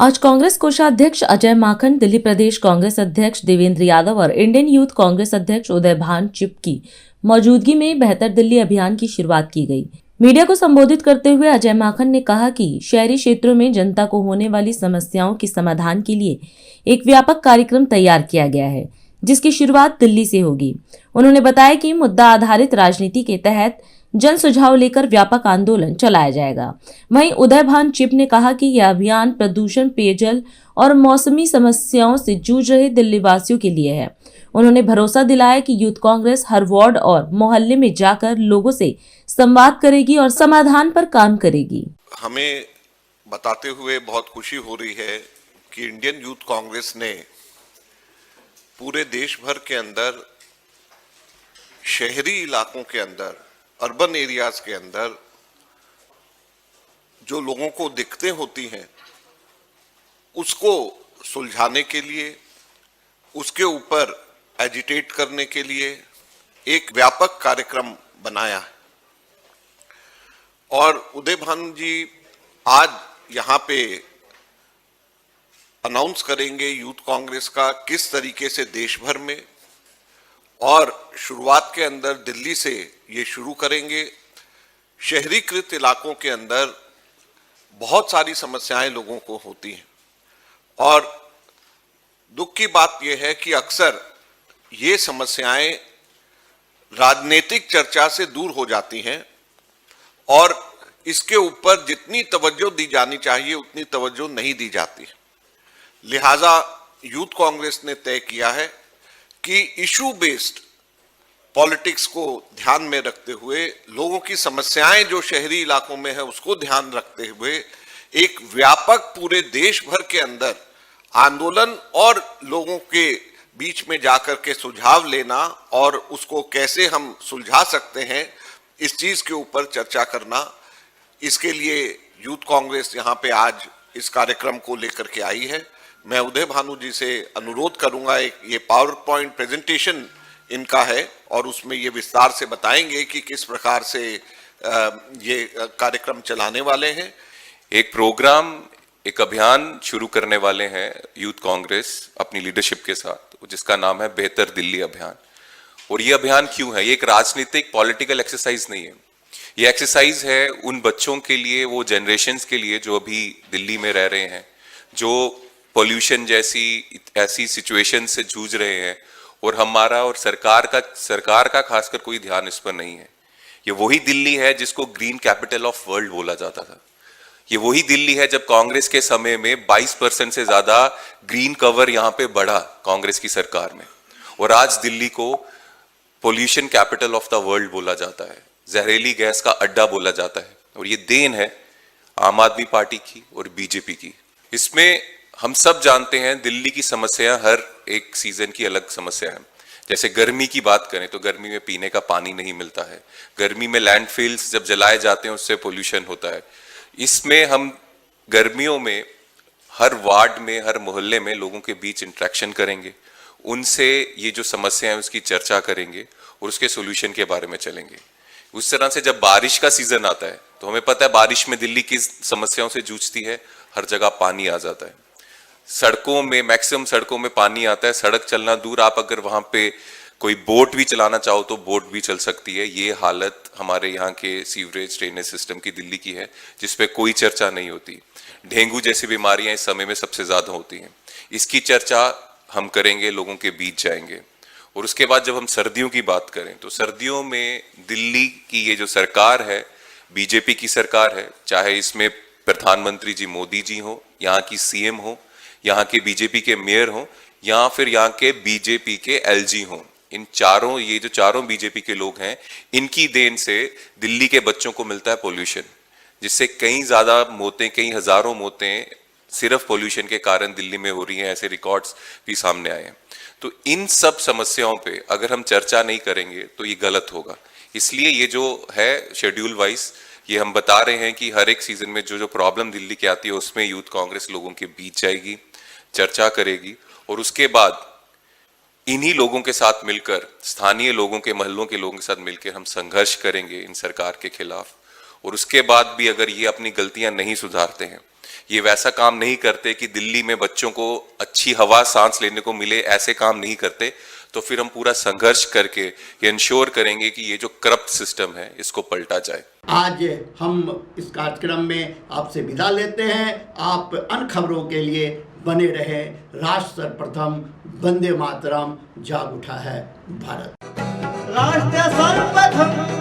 आज कांग्रेस कोषाध्यक्ष अजय माकन, दिल्ली प्रदेश कांग्रेस अध्यक्ष देवेंद्र यादव और इंडियन यूथ कांग्रेस अध्यक्ष उदय भान चिप की मौजूदगी में बेहतर दिल्ली अभियान की शुरुआत की गई। मीडिया को संबोधित करते हुए अजय माकन ने कहा कि शहरी क्षेत्रों में जनता को होने वाली समस्याओं के समाधान के लिए एक व्यापक कार्यक्रम तैयार किया गया है, जिसकी शुरुआत दिल्ली से होगी। उन्होंने बताया कि मुद्दा आधारित राजनीति के तहत जन सुझाव लेकर व्यापक आंदोलन चलाया जाएगा। वहीं उदय भान चिप ने कहा कि यह अभियान प्रदूषण, पेयजल और मौसमी समस्याओं से जूझ रहे दिल्ली वासियों के लिए है। उन्होंने भरोसा दिलाया कि यूथ कांग्रेस हर वार्ड और मोहल्ले में जाकर लोगों से संवाद करेगी और समाधान पर काम करेगी। हमें बताते हुए बहुत खुशी हो रही है कि इंडियन यूथ कांग्रेस ने पूरे देश भर के अंदर शहरी इलाकों के अंदर, अर्बन एरियाज के अंदर जो लोगों को दिक्कतें होती हैं उसको सुलझाने के लिए, उसके ऊपर एजिटेट करने के लिए एक व्यापक कार्यक्रम बनाया है। और उदय भान जी आज यहाँ पे अनाउंस करेंगे यूथ कांग्रेस का किस तरीके से देश भर में, और शुरुआत के अंदर दिल्ली से ये शुरू करेंगे। शहरीकृत इलाकों के अंदर बहुत सारी समस्याएं लोगों को होती हैं और दुख की बात यह है कि अक्सर ये समस्याएं राजनीतिक चर्चा से दूर हो जाती हैं और इसके ऊपर जितनी तवज्जो दी जानी चाहिए उतनी तवज्जो नहीं दी जाती। लिहाजा यूथ कांग्रेस ने तय किया है कि इशू बेस्ड पॉलिटिक्स को ध्यान में रखते हुए, लोगों की समस्याएं जो शहरी इलाकों में है उसको ध्यान रखते हुए एक व्यापक पूरे देश भर के अंदर आंदोलन और लोगों के बीच में जाकर के सुझाव लेना और उसको कैसे हम सुलझा सकते हैं, इस चीज के ऊपर चर्चा करना। इसके लिए यूथ कांग्रेस यहाँ पे आज इस कार्यक्रम को लेकर के आई है। मैं उदय भानु जी से अनुरोध करूंगा, एक ये पावर पॉइंट प्रेजेंटेशन इनका है और उसमें ये विस्तार से बताएंगे कि किस प्रकार से ये कार्यक्रम चलाने वाले हैं। एक प्रोग्राम, एक अभियान शुरू करने वाले हैं यूथ कांग्रेस अपनी लीडरशिप के साथ, जिसका नाम है बेहतर दिल्ली अभियान। और ये अभियान क्यों है? ये एक राजनीतिक पॉलिटिकल एक्सरसाइज नहीं है। ये एक्सरसाइज है उन बच्चों के लिए, वो जनरेशन्स के लिए जो अभी दिल्ली में रह रहे हैं, जो पोल्यूशन जैसी ऐसी सिचुएशन से जूझ रहे हैं और हमारा और सरकार का खासकर कोई ध्यान इस पर नहीं है। ये वही दिल्ली है जिसको ग्रीन कैपिटल ऑफ वर्ल्ड बोला जाता था। ये वही दिल्ली है जब कांग्रेस के समय में 22% से ज्यादा ग्रीन कवर यहाँ पे बढ़ा कांग्रेस की सरकार में, और आज दिल्ली को pollution capital of the world बोला जाता है, जहरीली गैस का अड्डा बोला जाता है। और ये देन है आम आदमी पार्टी की और बीजेपी की। इसमें हम सब जानते हैं दिल्ली की समस्या हर एक सीजन की अलग समस्या है। जैसे गर्मी की बात करें तो गर्मी में पीने का पानी नहीं मिलता है, गर्मी में लैंडफिल्स जब जलाए जाते हैं उससे पोल्यूशन होता है। इसमें हम गर्मियों में हर वार्ड में, हर मोहल्ले में लोगों के बीच इंटरेक्शन करेंगे, उनसे ये जो समस्या है उसकी चर्चा करेंगे और उसके सोल्यूशन के बारे में चलेंगे। उस तरह से जब बारिश का सीजन आता है तो हमें पता है बारिश में दिल्ली किस समस्याओं से जूझती है। हर जगह पानी आ जाता है, सड़कों में, मैक्सिमम सड़कों में पानी आता है। सड़क चलना दूर, आप अगर वहां पे कोई बोट भी चलाना चाहो तो बोट भी चल सकती है। ये हालत हमारे यहाँ के सीवरेज ड्रेनेज सिस्टम की दिल्ली की है, जिसपे कोई चर्चा नहीं होती। डेंगू जैसी बीमारियां इस समय में सबसे ज्यादा होती हैं, इसकी चर्चा हम करेंगे, लोगों के बीच जाएंगे। और उसके बाद जब हम सर्दियों की बात करें तो सर्दियों में दिल्ली की ये जो सरकार है, बीजेपी की सरकार है, चाहे इसमें प्रधानमंत्री जी मोदी जी हो, यहाँ की सीएम हो, यहाँ के बीजेपी के मेयर हो, या फिर यहाँ के बीजेपी के एलजी हो, इन चारों, ये जो चारों बीजेपी के लोग हैं, इनकी देन से दिल्ली के बच्चों को मिलता है पोल्यूशन, जिससे कई ज्यादा मौतें, कई हजारों मौतें सिर्फ पोल्यूशन के कारण दिल्ली में हो रही हैं। ऐसे रिकॉर्ड्स भी सामने आए हैं। तो इन सब समस्याओं पे अगर हम चर्चा नहीं करेंगे तो ये गलत होगा। इसलिए ये जो है शेड्यूल वाइज ये हम बता रहे हैं कि हर एक सीजन में जो जो प्रॉब्लम दिल्ली की आती है उसमें यूथ कांग्रेस लोगों के बीच जाएगी, चर्चा करेगी, और उसके बाद इन्हीं लोगों के साथ मिलकर, स्थानीय लोगों के, महल्लों के लोगों के साथ मिलकर हम संघर्ष करेंगे इन सरकार के खिलाफ। और उसके बाद भी अगर ये अपनी गलतियां नहीं सुधारते हैं ये वैसा काम नहीं करते कि दिल्ली में बच्चों को अच्छी हवा सांस लेने को मिले, ऐसे काम नहीं करते, तो फिर हम पूरा संघर्ष करके ये इंश्योर करेंगे कि ये जो करप्ट सिस्टम है इसको पलटा जाए। आज हम इस कार्यक्रम में आपसे विदा लेते हैं। आप अन्य खबरों के लिए बने रहे। राष्ट्र सर्वप्रथम, वंदे मातरम, जाग उठा है भारत। राष्ट्र सर्वप्रथम